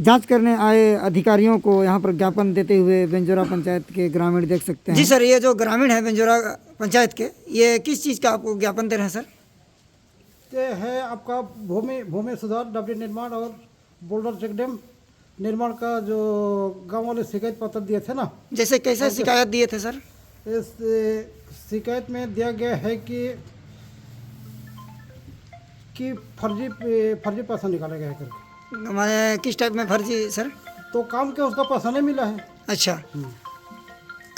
जांच करने आए अधिकारियों को यहाँ पर ज्ञापन देते हुए बेंजोरा पंचायत के ग्रामीण देख सकते हैं। जी सर, ये जो ग्रामीण है बेंजोरा पंचायत के, ये किस चीज़ का आपको ज्ञापन दे रहे हैं सर? ये है आपका भूमि भूमि सुधार, डबरी निर्माण और बोल्डर चेक डैम निर्माण का जो गांव वाले शिकायत पत्र दिए थे ना। जैसे कैसे शिकायत दिए थे सर? इस शिकायत में दिया गया है कि फर्जी पैसा निकाला गया है करके। मैंने किस टाइप में फर्जी सर? तो काम के उसका पैसा नहीं मिला है। अच्छा,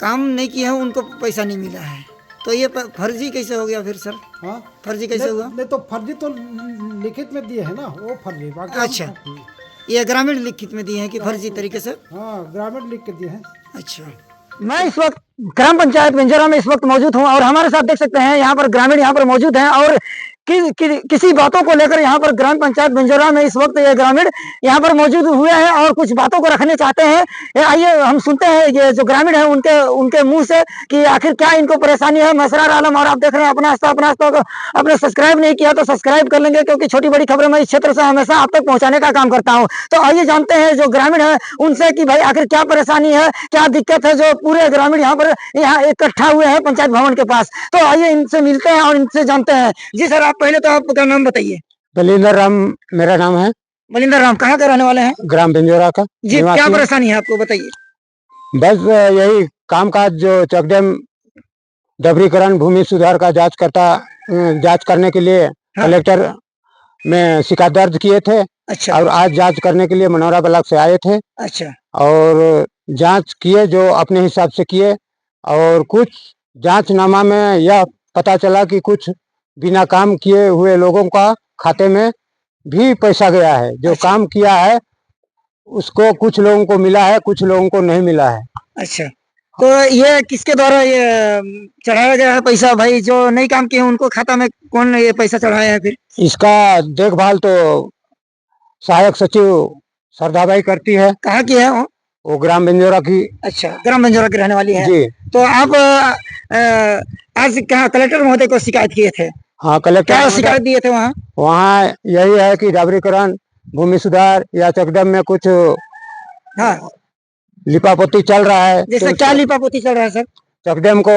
काम नहीं किया है, उनको पैसा नहीं मिला है, तो ये फर्जी कैसे हो गया फिर सर? हाँ, फर्जी कैसे हुआ? नहीं तो फर्जी तो लिखित में दिए है ना, वो फर्जी बाकी। अच्छा, ये ग्रामीण लिखित में दिए हैं कि फर्जी तरीके से? हाँ, ग्रामीण लिख के दिए हैं। अच्छा, मैं इस वक्त ग्राम पंचायत बेंजोरा में इस वक्त मौजूद हूँ और हमारे साथ देख सकते हैं यहाँ पर ग्रामीण यहाँ पर मौजूद हैं और किसी बातों को लेकर यहाँ पर ग्राम पंचायत बेंजोरा में इस वक्त ये ग्रामीण यहाँ पर मौजूद हुए हैं और कुछ बातों को रखने चाहते हैं। आइए हम सुनते हैं ये जो ग्रामीण है उनके मुंह से कि आखिर क्या इनको परेशानी है। मैं असरार आलम और आप देख रहे हैं अपना आस्था। आपने सब्सक्राइब नहीं किया तो सब्सक्राइब कर लेंगे, क्योंकि छोटी बड़ी खबरें मैं इस क्षेत्र से हमेशा आप तक पहुंचाने का काम करता हूँ। तो आइए जानते हैं जो ग्रामीण है उनसे कि भाई आखिर क्या परेशानी है, क्या दिक्कत है, जो पूरे ग्रामीण यहाँ इकट्ठा हुए हैं पंचायत भवन के पास। तो आइए इनसे मिलते हैं और इनसे जानते हैं। जी सर, आप पहले तो आपका नाम बताइए। बलिंदर राम मेरा नाम है। बलिंदर राम, कहाँ के रहने वाले हैं? ग्राम बेंजोरा का। जी, क्या परेशानी है आपको बताइए। बस यही कामकाज जो चकडेम डबरीकरण भूमि सुधार का जांच करने के लिए कलेक्टर में शिकायत दर्ज किए थे। अच्छा, और आज जांच करने के लिए मनोरा ब्लॉक से आए थे। अच्छा, और जांच किए जो अपने हिसाब से किए, और कुछ जांचनामा में यह पता चला कि कुछ बिना काम किए हुए लोगों का खाते में भी पैसा गया है। जो अच्छा, काम किया है उसको कुछ लोगों को मिला है, कुछ लोगों को नहीं मिला है। अच्छा, तो ये किसके द्वारा ये चढ़ाया गया है पैसा? भाई जो नहीं काम किए उनको खाता में कौन ये पैसा चढ़ाया है फिर? इसका देखभाल तो सहायक सचिव श्रद्धाबाई करती है। कहाँ की है वो ग्राम बेंजोरा की। अच्छा, ग्राम बेंजोरा की रहने वाली है जी। तो आप आज कहाँ कलेक्टर महोदय को शिकायत किए थे? हाँ, कलेक्टर क्या शिकायत दिए थे वहाँ? वहाँ यही है कि डबरीकरण भूमि सुधार या चकडम में कुछ हाँ, लिपापोती चल रहा है। जैसे तो क्या लिपापोती चल रहा है सर? चकडेम को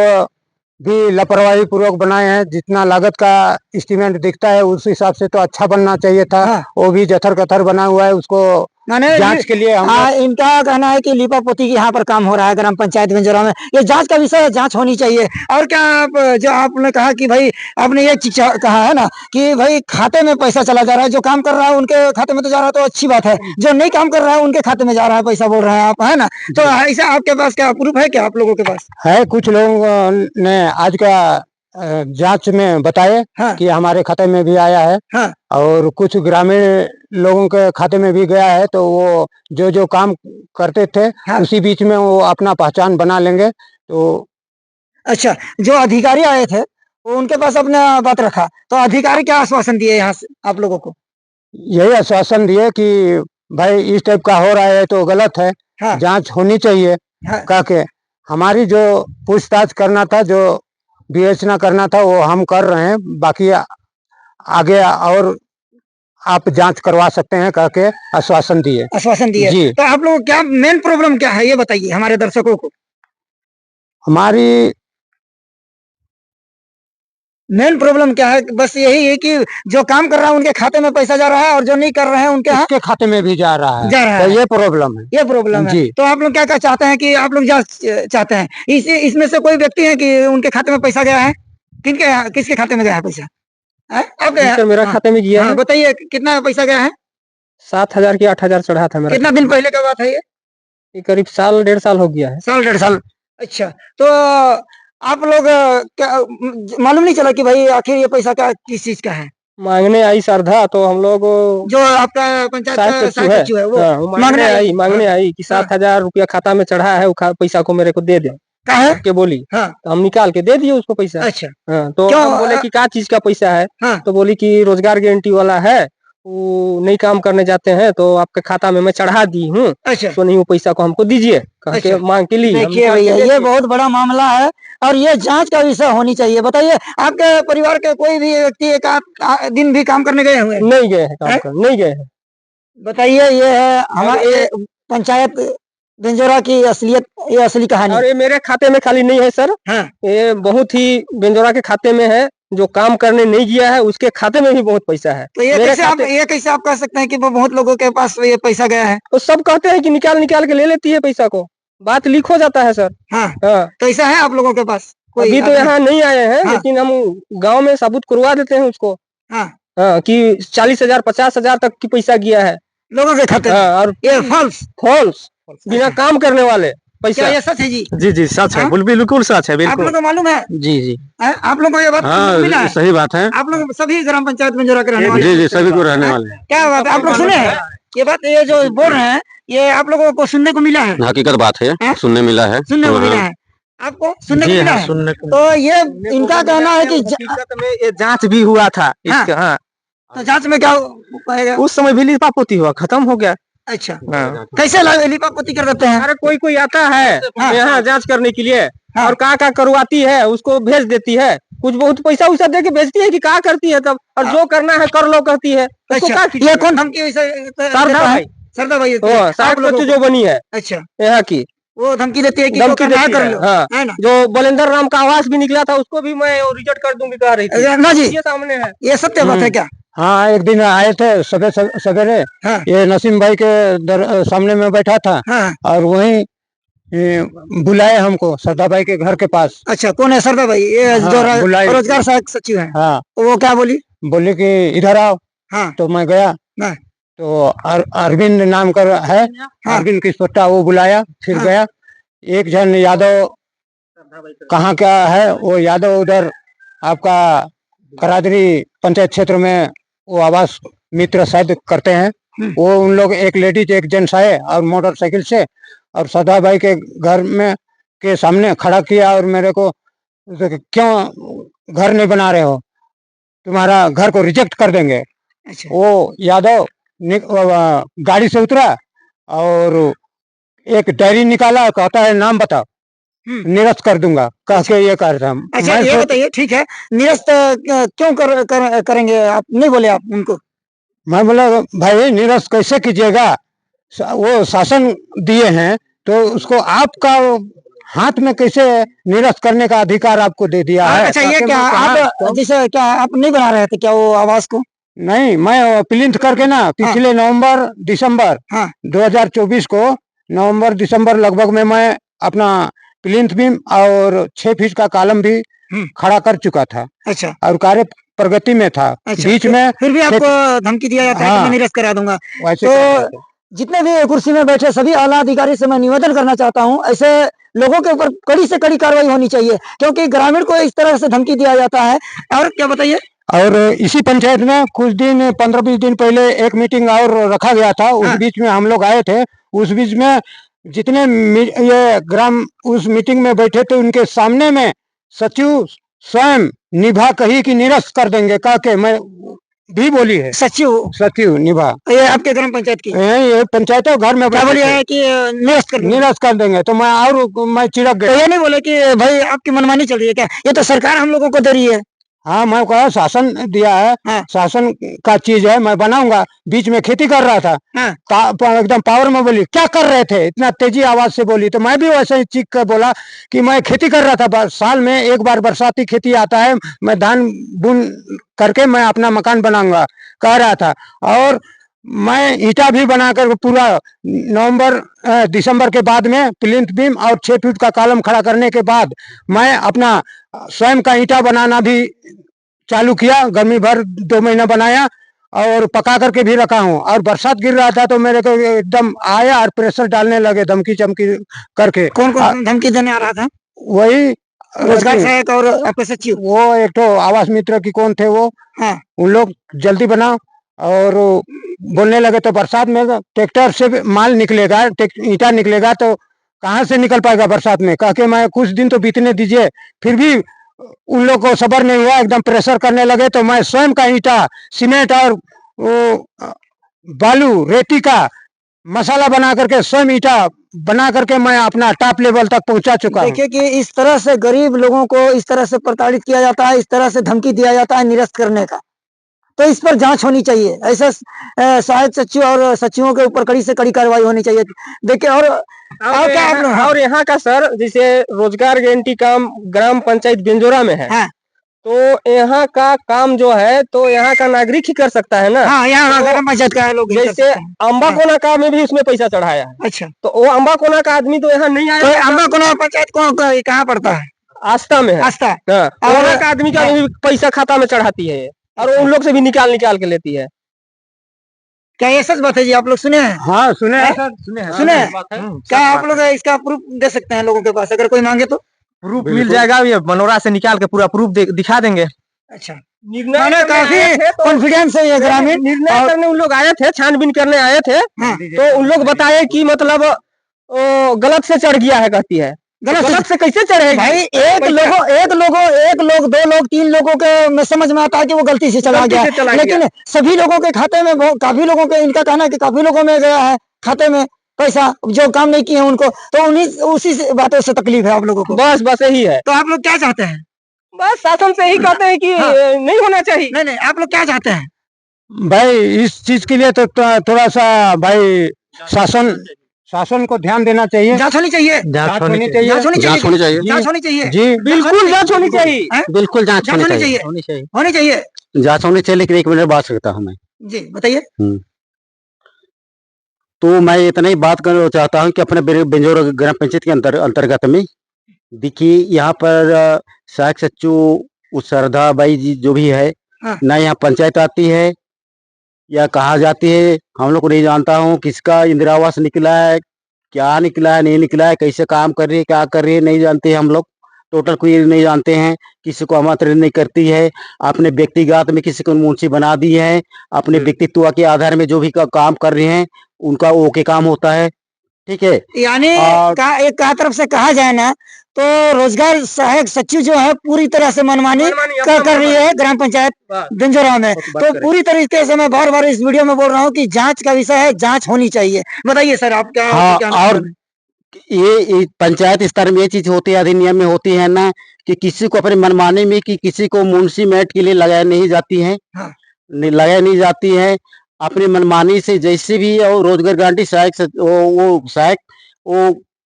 भी लापरवाही पूर्वक बनाए हैं। जितना लागत का एस्टीमेट दिखता है उस हिसाब से तो अच्छा बनना चाहिए था। हाँ। वो भी जथर कथर बना हुआ है। उसको जांच के लिए इनका कहना है कि लिपापोती की यहाँ पर काम हो रहा है ग्राम पंचायत बेंजोरा में। ये जांच का विषय है, जांच होनी चाहिए। और क्या आप जो आपने कहा कि भाई आपने ये चीज कहा है ना कि भाई खाते में पैसा चला जा रहा है, जो काम कर रहा है उनके खाते में तो जा रहा है, तो अच्छी बात है। जो नहीं काम कर रहा है उनके खाते में जा रहा है पैसा, बोल रहे हैं आप, है ना? तो ऐसा आपके पास क्या प्रूफ है? क्या आप लोगों के पास है? कुछ लोगों ने आज का जांच में बताए कि हमारे खाते में भी आया है। और कुछ ग्रामीण लोगों के खाते में भी गया है। तो वो जो काम करते थे उसी बीच में वो अपना पहचान बना लेंगे। तो अच्छा, जो अधिकारी आए थे वो उनके पास अपना बात रखा, तो अधिकारी क्या आश्वासन दिए यहाँ से आप लोगों को? यही आश्वासन दिए कि भाई इस टाइप का हो रहा है तो गलत है, जांच होनी चाहिए। कह के हमारी जो पूछताछ करना था, जो विवेचना करना था, वो हम कर रहे हैं। बाकी आगे और आप जांच करवा सकते हैं कह के आश्वासन दिए। जी। तो आप लोग क्या मेन प्रॉब्लम क्या है ये बताइए हमारे दर्शकों को। हमारी मेन प्रॉब्लम क्या है? बस यही है कि जो काम कर रहा है उनके खाते में पैसा जा रहा है और जो नहीं कर रहे हैं उनके खाते में भी जा रहा है। तो ये प्रॉब्लम है। ये प्रॉब्लम है। तो आप लोग क्या क्या चाहते हैं कि आप लोग जांच चाहते हैं? इसमें से कोई व्यक्ति है कि उनके खाते में पैसा गया है? किसके खाते में गया है पैसा? आपके? मेरा खाते में गया है। बताइए कितना पैसा गया है? 7,000 की 8,000 चढ़ा था मेरा। कितना दिन पहले का बात है ये? करीब साल डेढ़ साल हो गया है। साल डेढ़ साल। अच्छा, तो आप लोग क्या मालूम नहीं चला कि भाई आखिर ये पैसा का किस चीज का है? मांगने आई श्रद्धा, तो हम लोग जो आपका पंचायत सचिव है वो मांगने आई कि 7,000 रुपया खाता में चढ़ा है, पैसा को मेरे को दे दे के बोली। तो हम निकाल के दे दिए उसको पैसा। अच्छा, तो हम बोले कि क्या चीज का पैसा है? तो बोली कि रोजगार गारंटी वाला है, वो नहीं काम करने जाते हैं तो आपके खाता में मैं चढ़ा दी हूँ। अच्छा, तो नहीं वो पैसा को हमको दीजिए मांग के लिए। देखिए भैया, ये बहुत बड़ा मामला है और ये जांच का विषय होनी चाहिए। बताइए आपके परिवार के कोई भी व्यक्ति एक दिन भी काम करने गए हुए? नहीं गए हैं, काम कर नहीं गए हैं। बताइए, ये है हमारे पंचायत बेंजोरा की असलियत, ये असली कहानी। और ये मेरे खाते में खाली नहीं है सर, हाँ, ये बहुत ही बेंजोरा के खाते में है। जो काम करने नहीं गया है उसके खाते में भी बहुत पैसा है। तो ये मेरे कैसे आप कह सकते हैं कि वो बहुत लोगों के पास ये पैसा गया है? तो सब कहते हैं कि निकाल निकाल के ले लेती है पैसा को, बात लीक हो जाता है सर। हाँ, हाँ, तो ऐसा है आप लोगों के पास कोई? अभी तो यहाँ नहीं आए हैं, हाँ। लेकिन हम गांव में साबुत करवा देते हैं उसको। हाँ, हाँ, कि 40,000 50,000 तक की पैसा गया है लोगों के खाते में। और ये फॉल्स बिना काम करने वाले क्या पैसा। ये सच है जी? जी जी सच है, हाँ? बिल्कुल सच है, आप बिल्कुल। लोग को मालूम है? जी जी आप लोग को ये बात मिला हाँ, है? सही बात है। आप लोग सभी ग्राम पंचायत बेंजोरा के रहने वाले जी हैं? जी सभी को रहने वाले हैं। क्या बात है, आप लोग सुने हैं ये बात? ये जो बोल रहे हैं ये आप लोगों को सुनने को मिला है? हकीकत बात है, हाँ? सुनने मिला है। सुनने को हाँ, मिला है, आपको सुनने को जी मिला हाँ, है? सुनने को तो ये इनका कहना है कि हकीकत में ये जांच भी हुआ था इसका। हाँ, तो जांच में क्या पाएगा? उस समय भी लिपापोती हुआ, खत्म हो गया। अच्छा, हाँ। कैसे लिपापोती कर देते हैं? अरे कोई आता है हाँ। यहाँ जांच करने के लिए हाँ। और क्या करवाती है, उसको भेज देती है, कुछ बहुत पैसा वैसा दे के भेजती है कि क्या करती है तब, और जो करना है कर लो कहती है। उसको अच्छा, क्या ये कीजिएगा? कौन धमकी वैसे सरदा देता है? भाई। सरदा भाई देते वो हैं आप लोगों जो को? बनी है अच्छा, यहाँ की, वो धमकी देती है कि जो धमकी करना है देती कर है। लो, हाँ, है ना? जो बलेंद्र राम का आवास भी निकला था उसको भी मैं रिजेक्ट कर दूंगी कह रही थी। ना जी, ये सामने है। ये सत्य बात है क्या? हाँ, एक दिन आए थे सवेरे, हाँ, ये नसीम भाई के सामने में बैठा था हाँ, और वहीं बुलाए हमको सरदा भाई के घर के पास। अच्छा, कौन है सरदा भाई? ये हाँ, जो बुलाई। रोजगार सहायक सचिव है, हाँ, वो क्या बोली? बोले कि इधर आओ, हाँ, तो मैं गया। हाँ। तो अरविंद नाम का है, हाँ। अरविंद किस्पट्टा, वो बुलाया, फिर हाँ। गया। एक जन यादव कहाँ का है, वो यादव उधर आपका करादरी पंचायत क्षेत्र में वो आवास मित्र शायद करते हैं। वो उन लोग एक लेडीज एक जेंट्स आए और मोटरसाइकिल से और सदा भाई के घर में के सामने खड़ा किया और मेरे को क्यों घर नहीं बना रहे हो, तुम्हारा घर को रिजेक्ट कर देंगे। अच्छा, वो यादव गाड़ी से उतरा और एक डायरी निकाला, कहता है नाम बताओ, निरस्त कर दूंगा कह के ये कर रहा। अच्छा, मैं ये सोच- बताइए, ठीक है, निरस्त क्यों करेंगे आप? नहीं बोले आप उनको? मैं बोला भाई निरस्त कैसे कीजिएगा, वो शासन दिए हैं तो उसको आपका हाथ में कैसे निरस्त करने का अधिकार आपको दे दिया है। अच्छा, ये ताकि क्या मैं कहाँ- आप जैसे क्या आप नहीं बना रहे थे क्या वो आवास को? नहीं, मैं प्लिंथ करके ना पिछले नवंबर दिसंबर हाँ, 2024 को नवंबर दिसंबर लगभग में मैं अपना प्लिंथ बीम और 6 फीट का कॉलम भी खड़ा कर चुका था अच्छा, और कार्य प्रगति में था। अच्छा, बीच में फिर भी आपको धमकी दिया जाता है कि हाँ। मैं निरस्त करा दूंगा। वैसे तो जितने भी कुर्सी में बैठे सभी आला अधिकारी से मैं निवेदन करना चाहता हूँ, ऐसे लोगों के ऊपर कड़ी से कड़ी कार्रवाई होनी चाहिए, क्योंकि ग्रामीण को इस तरह से धमकी दिया जाता है। और क्या बताइए? और इसी पंचायत में कुछ दिन 15-20 दिन पहले एक मीटिंग और रखा गया था, उस हाँ। बीच में हम लोग आए थे। उस बीच में जितने ये ग्राम उस मीटिंग में बैठे थे उनके सामने में सचिव स्वयं निभा कही कि निरस्त कर देंगे, कह के मैं भी बोली है। सचिव निभा, ये आपके ग्राम पंचायत की ये पंचायत घर में क्या बैठे बोली थे, है कि निरस्त कर देंगे। तो मैं चिड़क तो गया। ये नहीं बोले कि भाई आपकी मनमानी चल रही है क्या? ये तो सरकार हम लोगों को दे रही है। हाँ, मैं कहा शासन दिया है, हाँ। शासन का चीज है, मैं बनाऊंगा। बीच में खेती कर रहा था, हाँ। एकदम पावर में बोली क्या कर रहे थे, इतना तेजी आवाज से बोली। तो मैं भी वैसे ही चीख कर बोला कि मैं खेती कर रहा था, साल में एक बार बरसाती खेती आता है, मैं धान बुन करके मैं अपना मकान बनाऊंगा कह रहा था। और मैं ईटा भी बनाकर पूरा नवंबर दिसंबर के बाद में प्लिंथ बीम और 6 फीट का कॉलम खड़ा करने के बाद मैं अपना स्वयं का ईटा बनाना भी चालू किया। गर्मी भर 2 महीना बनाया और पका करके भी रखा हूँ। और बरसात गिर रहा था तो मेरे को एकदम आया और प्रेशर डालने लगे धमकी चमकी करके। कौन कौन धमकी देने आ रहा था? वही रोजगार सहायक और आपके सचिव, वो एक तो आवास मित्र की कौन थे वो, हाँ। उन लोग जल्दी बनाओ और बोलने लगे। तो बरसात में ट्रैक्टर से माल निकलेगा, ईटा निकलेगा तो कहाँ से निकल पाएगा बरसात में, कह के मैं कुछ दिन तो बीतने दीजिए। फिर भी उन लोग को सब्र नहीं हुआ, एकदम प्रेशर करने लगे। तो मैं स्वयं का ईटा सीमेंट और बालू रेती का मसाला बना करके स्वयं ईटा बना करके मैं अपना टॉप लेवल तक पहुंचा चुका हूं। देखिए कि इस तरह से गरीब लोगों को इस तरह से प्रताड़ित किया जाता है, इस तरह से धमकी दिया जाता है निरस्त करने का। तो इस पर जांच होनी चाहिए। ऐसा सहायक सचिव और सचिवों के ऊपर कड़ी से कड़ी कार्रवाई होनी चाहिए। देखिए और क्या आप लोग और यहाँ का सर जैसे रोजगार गारंटी काम ग्राम पंचायत बिंजोरा में है, हाँ तो यहाँ का काम जो है तो यहाँ का नागरिक ही कर सकता है ना। हाँ, यहाँ ग्राम पंचायत का लोग ही कर जैसे सकते हैं। अम्बा कोना का में भी उसमें पैसा चढ़ाया है, अच्छा, तो वो अम्बा कोना का आदमी तो यहाँ नहीं तो आया। अम्बा कोना पंचायत कहाँ पड़ता है? आस्था में है। आस्था। हाँ, और वहाँ का आदमी का भी पैसा खाता में चढ़ाती है और उन लोग से भी निकाल के लेती है। क्या ये सच बात है जी? आप लोग सुने हैं? हाँ सुने हैं, सुने हैं? क्या आप लोग इसका प्रूफ दे सकते हैं लोगों के पास, अगर कोई मांगे तो? प्रूफ मिल जाएगा, ये मनोरा से निकाल के पूरा प्रूफ दिखा देंगे। अच्छा, निर्णय काफी कॉन्फिडेंस है ये ग्रामीण। निर्णय करने उन लोग आए थे, छानबीन करने आए थे, तो उन लोग बताए कि मतलब गलत से चढ़ गया है, कहती है। गलत से कैसे चढ़ेगा भाई? एक लोग, दो लोग, तीन लोगों के में समझ में आता है कि वो गलती से चला गया, लेकिन सभी लोगों के खाते में काफी लोगों के, इनका कहना है कि काफी लोगों में गया है खाते में पैसा, जो काम नहीं किए हैं उनको, तो उसी बातों से तकलीफ है आप लोगों को। बस यही है। तो आप लोग क्या चाहते हैं? बस शासन से ही कहते हैं कि नहीं होना चाहिए। नहीं, आप लोग क्या चाहते हैं? भाई इस चीज के लिए तो थोड़ा सा भाई शासन को ध्यान देना चाहिए। जांच होनी चाहिए, जांच होनी चाहिए, जांच होनी चाहिए, जांच होनी चाहिए, जांच होनी चाहिए जी बिल्कुल जांच होनी चाहिए, बिल्कुल जांच होनी चाहिए, होनी चाहिए, जांच होनी चाहिए। लेकिन एक मिनट बात सकता हूँ मैं जी? बताइए। तो मैं इतना ही बात करना चाहता हूँ कि अपने बिंजोर ग्राम पंचायत के अंतर्गत में देखिए, यहाँ पर सहायक सचिव श्रद्धा बाई जी जो भी है, हाँ। ना यहाँ पंचायत आती है या कहाँ जाती है, हम लोग को नहीं जानता हूँ। किसका इंदिरा आवास निकला है, क्या निकला है, नहीं निकला है, कैसे काम कर रही है, क्या कर रही है, नहीं जानते हम लोग। टोटल कोई नहीं जानते हैं। किसी को आमंत्रित नहीं करती है। अपने व्यक्तिगत में किसी को मुंशी बना दी है। अपने व्यक्तित्व के आधार में जो भी काम कर रहे हैं उनका ओके काम होता है, ठीक है। यानी एक तरफ से कहा जाए ना, तो रोजगार सहायक सचिव जो है पूरी तरह से मनमानी कर रही है ग्राम पंचायत बिंजोरा में। तो पूरी तरीके से मैं बार बार इस वीडियो में बोल रहा हूँ कि जांच का विषय है, जांच होनी चाहिए। बताइए सर, आप क्या? हाँ, और ये पंचायत स्तर में ये चीज होती है, अधिनियम में होती है ना, कि किसी को अपने मनमानी में कि किसी को मुंशी मेट के लिए लगाई नहीं जाती है, लगाई नहीं जाती है। अपनी मनमानी से जैसे भी रोजगार गारंटी सहायक वो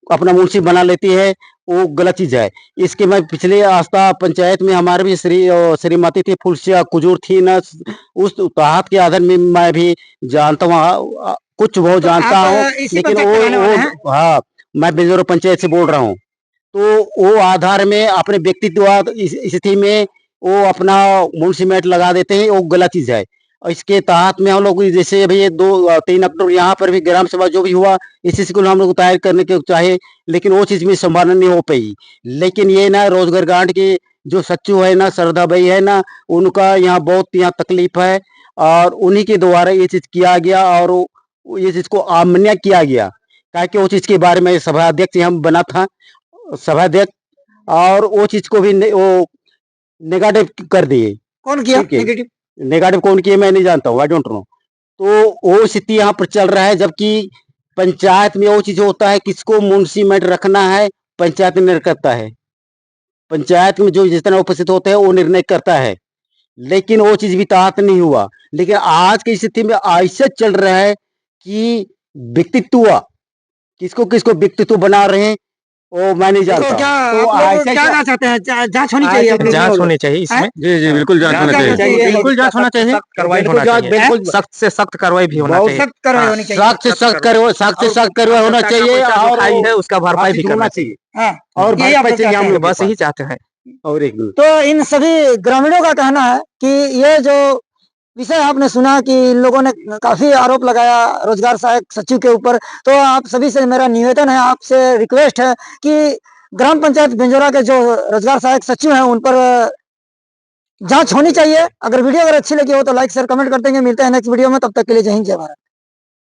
अपना मुंशी बना लेती है, वो गलत चीज है। इसके मैं पिछले आस्था पंचायत में हमारे भी श्रीमती थी फुलसिया कुजूर थी ना, उस तहत के आधार में मैं भी जानता हूँ, कुछ बहुत जानता हूँ। लेकिन वो हाँ, मैं बिंजोर पंचायत से बोल रहा हूँ। तो वो आधार में अपने व्यक्तित्व स्थिति में वो अपना मुंशी मेट लगा देते हैं, वो गलत चीज है। इसके तहत में हम लोग जैसे अभी 2-3 अक्टूबर यहाँ पर भी ग्राम सभा जो भी हुआ, इसी से हम लोग तैयार करने के चाहे, लेकिन वो चीज में संभालना नहीं हो पाई। लेकिन ये ना रोजगार गारंटी के जो सचिव है ना, श्रद्धा बाई है ना, उनका यहाँ बहुत यहाँ तकलीफ है और उन्हीं के द्वारा ये चीज किया गया और ये चीज को आमन्य किया गया। ताकि वो चीज के बारे में सभा अध्यक्ष हम बना था, सभा अध्यक्ष, और वो चीज को भी वो नेगेटिव कर दिए। कौन किया नेगेटिव कौन किया मैं नहीं जानता हूँ, आई डोंट नो। तो वो स्थिति यहाँ पर चल रहा है, जबकि पंचायत में वो चीज होता है, किसको मुंशी मेट रखना है पंचायत निर्णय करता है। पंचायत में जो जितना उपस्थित होते हैं वो निर्णय करता है, लेकिन वो चीज भी तहत नहीं हुआ। लेकिन आज की स्थिति में ऐसा चल रहा है कि व्यक्तित्व किसको किसको व्यक्तित्व बना रहे हैं वो मैं नहीं जानता। क्या चाहते हैं? जांच होनी चाहिए, जांच होनी चाहिए इसमें। जी बिल्कुल जांच होना चाहिए, बिल्कुल जांच होना चाहिए, कार्रवाई होना चाहिए, बिल्कुल सख्त से सख्त कार्रवाई भी होना चाहिए, सख्त कार्रवाई होनी चाहिए, सख्त से सख्त कार्रवाई होना चाहिए, और है उसका भरपाई भी करना चाहिए। और भरपाई चाहिए, हम लोग बस यही चाहते हैं। और एक तो इन सभी ग्रामीणों का कहना है कि ये जो विषय आपने सुना कि इन लोगों ने काफी आरोप लगाया रोजगार सहायक सचिव के ऊपर, तो आप सभी से मेरा निवेदन है, आपसे रिक्वेस्ट है कि ग्राम पंचायत बिंजोरा के जो रोजगार सहायक सचिव हैं उन पर जांच होनी चाहिए। अगर वीडियो अच्छी लगी हो तो लाइक शेयर कमेंट कर देंगे। मिलते हैं नेक्स्ट वीडियो में, तब तक के लिए जय हिंद जय भारत।